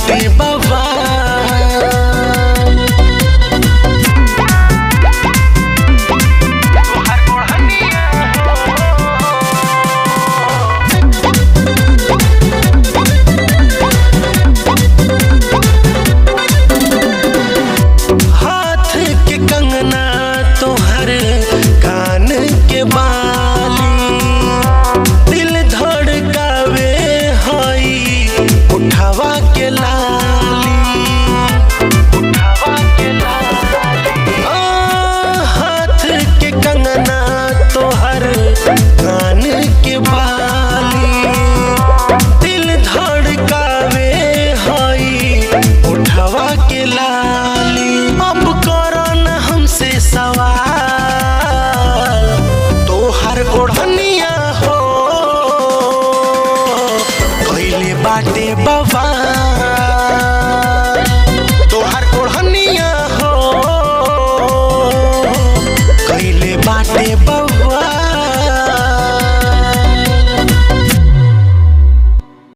बाटे बवाल। हाथ के कंगना तोहर कान के बाली, दिल धड़कावे हई उठावा के लाली, उठावा के लाली। हाथ के कंगना तोहर कान के बाली, दिल धड़कावे हई उठावा के लाली। अब करो न हमसे सवाल, तोहर ओढ़निया हो कइले बाटे बवाल।